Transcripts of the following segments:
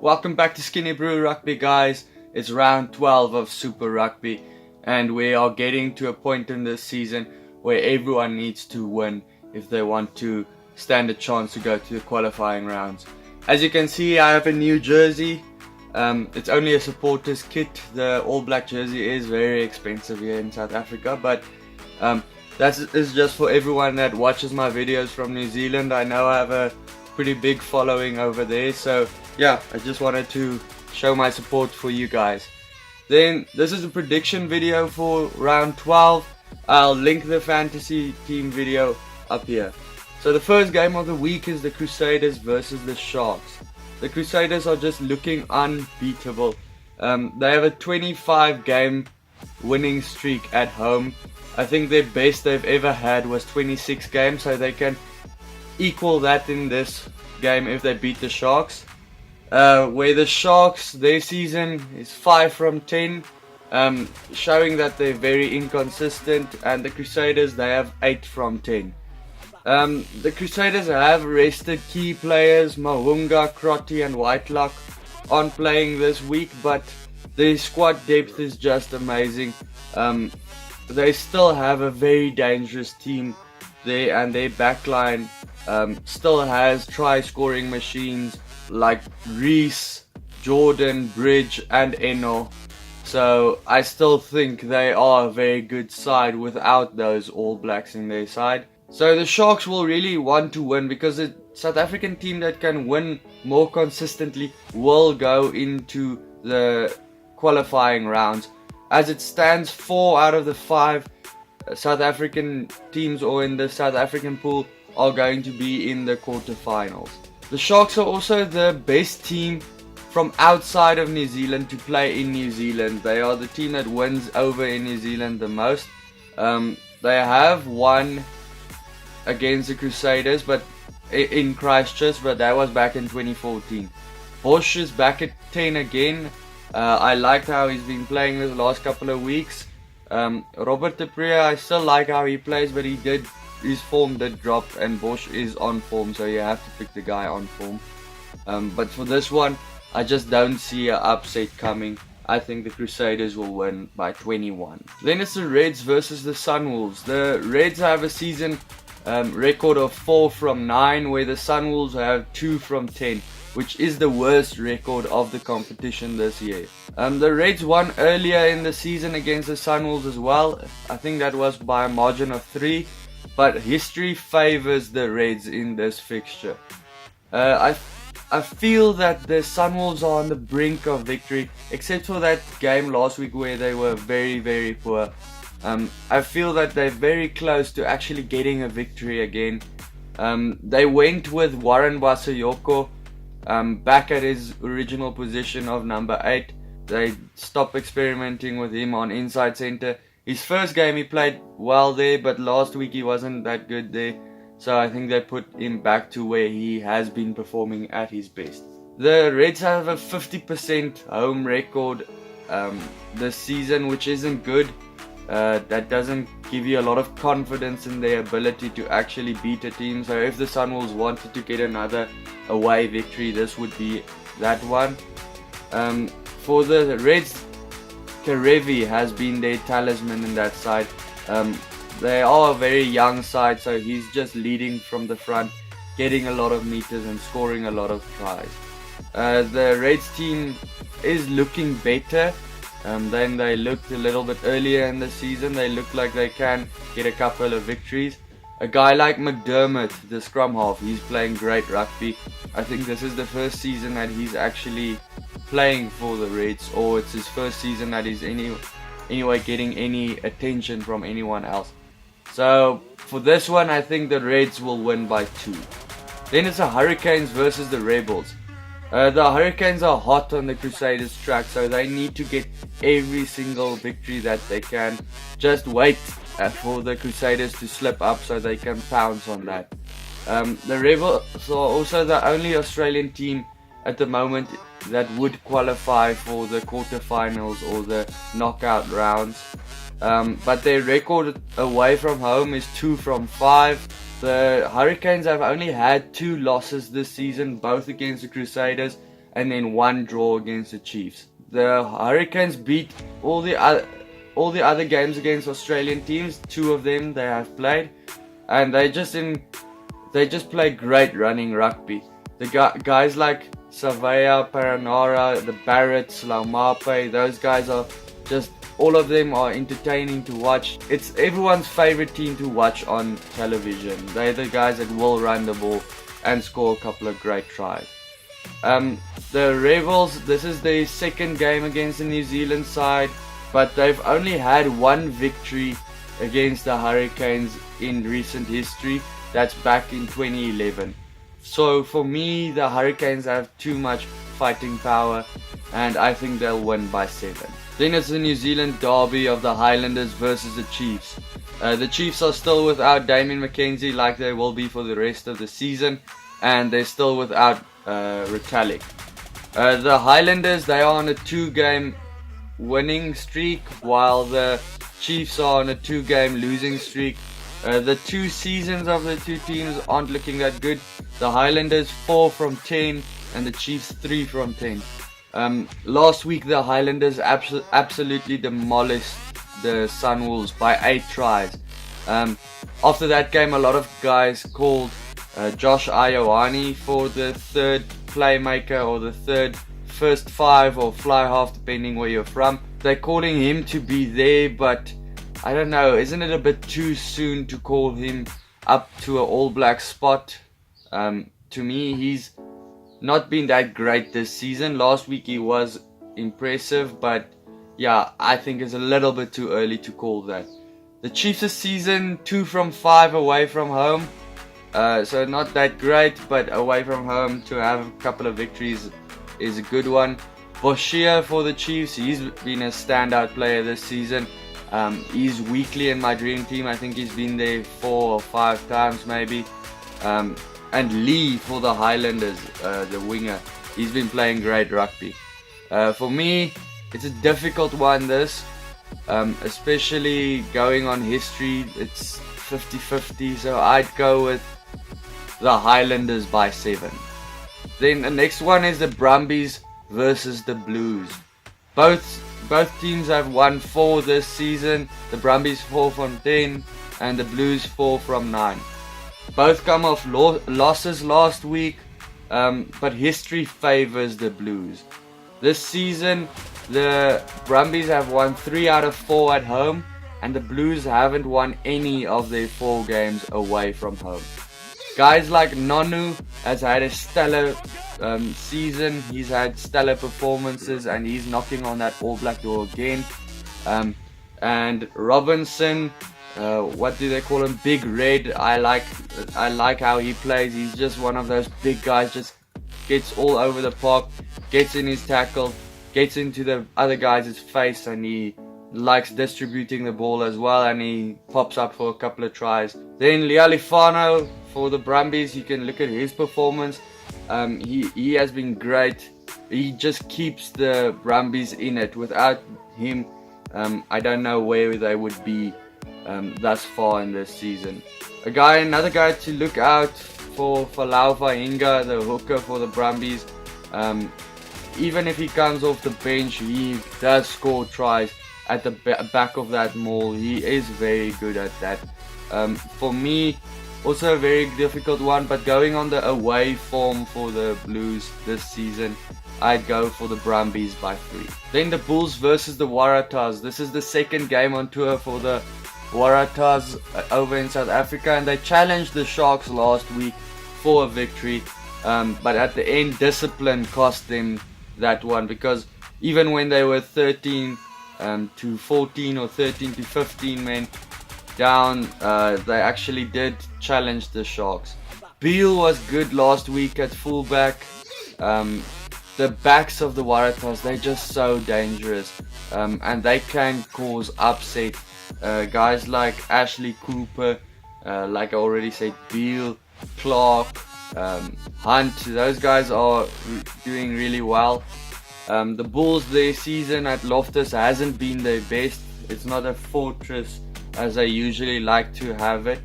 Welcome back to Skinnybru Rugby, guys. It's round 12 of Super Rugby, and we are getting to a point in this season where everyone needs to win if they want to stand a chance to go to the qualifying rounds. As you can see, I have a new jersey. It's only a supporters kit. The all black jersey is very expensive here in South Africa, but that is just for everyone that watches my videos from New Zealand. I know I have a pretty big following over there, so yeah, I just wanted to show my support for you guys. Then this is a prediction video for round 12. I'll link the fantasy team video up here. So the first game of the week is the Crusaders versus the Sharks. The Crusaders are just looking unbeatable. They have a 25 game winning streak at home. I think their best they've ever had was 26 games, so they can equal that in this game if they beat the Sharks. Where the Sharks, their season is 5 from 10, showing that they're very inconsistent, and the Crusaders, they have 8 from 10. The Crusaders have rested key players. Mahunga, Crotty and Whitelock aren't playing this week, but their squad depth is just amazing. They still have a very dangerous team there, and their backline still has try scoring machines like Reese, Jordan, Bridge and Eno. So I still think they are a very good side without those All Blacks in their side. So the Sharks will really want to win, because a South African team that can win more consistently will go into the qualifying rounds. As it stands, 4 out of the 5 South African teams or in the South African pool are going to be in the quarterfinals. The Sharks are also the best team from outside of New Zealand to play in New Zealand. They are the team that wins over in New Zealand the most. They have won against the Crusaders, but in Christchurch, but that was back in 2014. Bosch is back at 10 again. I liked how he's been playing the last couple of weeks. Robert de Pree, I still like how he plays, but his form did drop, and Bosch is on form, so you have to pick the guy on form. But for this one, I just don't see an upset coming. I think the Crusaders will win by 21. Then it's the Reds versus the Sunwolves. The Reds have a season record of 4 from 9, where the Sunwolves have 2 from 10, which is the worst record of the competition this year. The Reds won earlier in the season against the Sunwolves as well. I think that was by a margin of 3, but history favors the Reds in this fixture. I feel that the Sunwolves are on the brink of victory, except for that game last week where they were very, very poor. I feel that they're very close to actually getting a victory again. They went with Warren Basayoko back at his original position of number 8. They stopped experimenting with him on inside centre. His first game he played well there, but last week he wasn't that good there. So I think they put him back to where he has been performing at his best. The Reds have a 50% home record this season, which isn't good. That doesn't give you a lot of confidence in their ability to actually beat a team. So if the Sunwolves wanted to get another away victory, this would be that one. For the Reds, Karevi has been their talisman in that side. They are a very young side, so he's just leading from the front, getting a lot of meters and scoring a lot of tries. The Reds team is looking better than they looked a little bit earlier in the season. They look like they can get a couple of victories. A guy like McDermott, the scrum half, he's playing great rugby. I think this is the first season that he's actually playing for the Reds, or it's his first season that he's anyway getting any attention from anyone else. So for this one, I think the Reds will win by 2. Then it's the Hurricanes versus the Rebels. The Hurricanes are hot on the Crusaders track, so they need to get every single victory that they can. Just wait for the Crusaders to slip up so they can pounce on that. The Rebels are also the only Australian team at the moment that would qualify for the quarterfinals or the knockout rounds. But their record away from home is 2 from 5. The Hurricanes have only had 2 losses this season, both against the Crusaders, and then 1 draw against the Chiefs. The Hurricanes beat all the other games against Australian teams. 2 of them they have played, and they just play great running rugby. The guys like Savea, Paranara, the Barretts, Laumape, those guys are just, all of them are entertaining to watch. It's everyone's favorite team to watch on television. They're the guys that will run the ball and score a couple of great tries. The Rebels, this is their second game against the New Zealand side, but they've only had 1 victory against the Hurricanes in recent history. That's back in 2011. So for me, the Hurricanes have too much fighting power, and I think they'll win by 7. Then it's the New Zealand derby of the Highlanders versus the Chiefs. The Chiefs are still without Damien McKenzie, like they will be for the rest of the season, and they're still without Retallick. The Highlanders, they are on a 2-game winning streak, while the Chiefs are on a 2-game losing streak. The 2 seasons of the 2 teams aren't looking that good. The Highlanders 4 from 10 and the Chiefs 3 from 10. Last week the Highlanders absolutely demolished the Sunwolves by 8 tries. After that game, a lot of guys called Josh Ioane for the 3rd playmaker, or the first 5 or fly half, depending where you're from. They're calling him to be there, but I don't know, isn't it a bit too soon to call him up to an All Black spot? To me, he's not been that great this season. Last week he was impressive, but yeah, I think it's a little bit too early to call that. The Chiefs this season 2 from 5 away from home, so not that great, but away from home to have a couple of victories is a good one. Boshier for the Chiefs, he's been a standout player this season. He's weekly in my dream team. I think he's been there 4 or 5 times maybe. And Lee for the Highlanders, the winger, he's been playing great rugby. For me, it's a difficult one this, especially going on history. It's 50-50, so I'd go with the Highlanders by 7. Then the next one is the Brumbies versus the Blues. Both teams have won 4 this season. The Brumbies 4 from 10 and the Blues 4 from 9. Both come off losses last week, but history favors the Blues. This season, the Brumbies have won 3 out of 4 at home, and the Blues haven't won any of their 4 games away from home. Guys like Nonu has had a stellar season. He's had stellar performances, and he's knocking on that All Black door again. And Robinson, what do they call him? Big Red. I like how he plays. He's just one of those big guys. Just gets all over the park, gets in his tackle, gets into the other guy's face, and he likes distributing the ball as well, and he pops up for a couple of tries. Then Lealifano for the Brumbies, you can look at his performance. He has been great. He just keeps the Brumbies in it. Without him, I don't know where they would be thus far in this season. Another guy to look out for Falau Fahinga, the hooker for the Brumbies. Even if he comes off the bench, he does score tries at the back of that maul. He is very good at that. For me, also a very difficult one, but going on the away form for the Blues this season, I'd go for the Brumbies by 3. Then the Bulls versus the Waratahs. This is the second game on tour for the Waratahs over in South Africa, and they challenged the Sharks last week for a victory, but at the end discipline cost them that one, because even when they were 13 to 14 or 13 to 15 men down, they actually did challenge the Sharks. Beale was good last week at fullback. The backs of the Waratahs, they're just so dangerous, and they can cause upset. Guys like Ashley Cooper, like I already said, Beale, Clark, Hunt, those guys are doing really well. The Bulls, their season at Loftus hasn't been their best. It's not a fortress as they usually like to have it,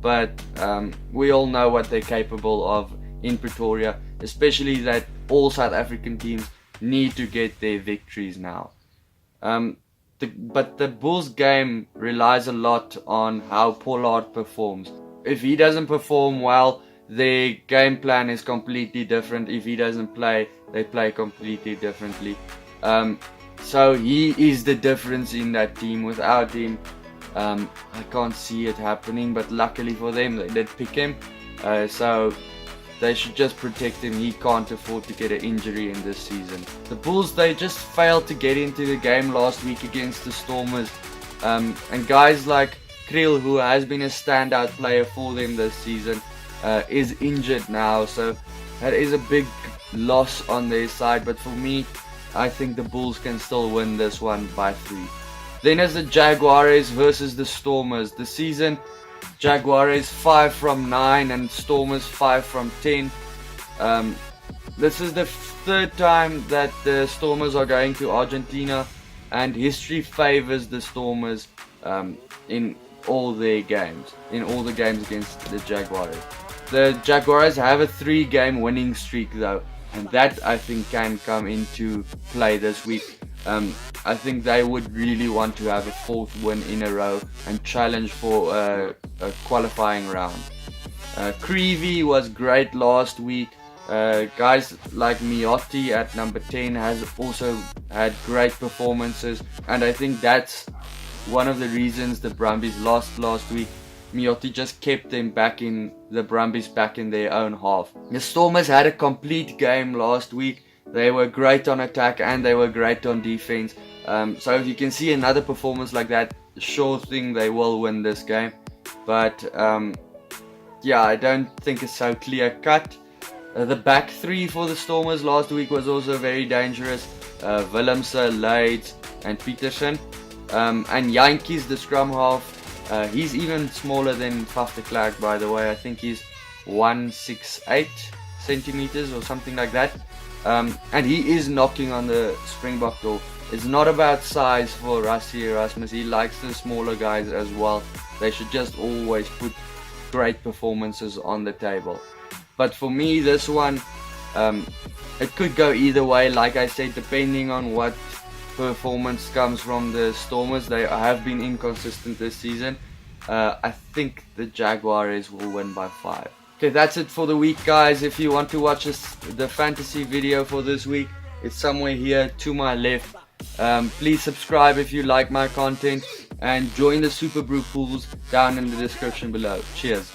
but we all know what they're capable of in Pretoria, especially that all South African teams need to get their victories now. But the Bulls game relies a lot on how Pollard performs. If he doesn't perform well, their game plan is completely different. If he doesn't play, they play completely differently. So he is the difference in that team. Without him, I can't see it happening, but luckily for them, they did pick him. So they should just protect him. He can't afford to get an injury in this season. The Bulls, they just failed to get into the game last week against the Stormers. And guys like Kriel, who has been a standout player for them this season, is injured now. So that is a big loss on their side. But for me, I think the Bulls can still win this one by 3. Then there's the Jaguars versus the Stormers. The season, Jaguars 5 from 9 and Stormers 5 from 10. This is the 3rd time that the Stormers are going to Argentina, and history favors the Stormers in all their games, in all the games against the Jaguars. The Jaguars have a 3-game winning streak though, and that I think can come into play this week. I think they would really want to have a 4th win in a row and challenge for a qualifying round. Creevy was great last week. Guys like Miotti at number 10 has also had great performances, and I think that's one of the reasons the Brumbies lost last week. Miotti just kept them the Brumbies back in their own half. The Stormers had a complete game last week. They were great on attack and they were great on defense. So if you can see another performance like that, sure thing they will win this game. But yeah, I don't think it's so clear cut. The back 3 for the Stormers last week was also very dangerous. Willemse, Lades and Peterson. And Yankees, the scrum half, he's even smaller than Faf de Klerk, by the way. I think he's 168 centimeters or something like that. And he is knocking on the Springbok door. It's not about size for Rassie Erasmus. He likes the smaller guys as well. They should just always put great performances on the table. But for me, this one, it could go either way. Like I said, depending on what performance comes from the Stormers. They have been inconsistent this season. I think the Jaguars will win by 5. Okay, that's it for the week, guys. If you want to watch the fantasy video for this week, it's somewhere here to my left. Please subscribe if you like my content, and join the Superbru pools down in the description below. Cheers.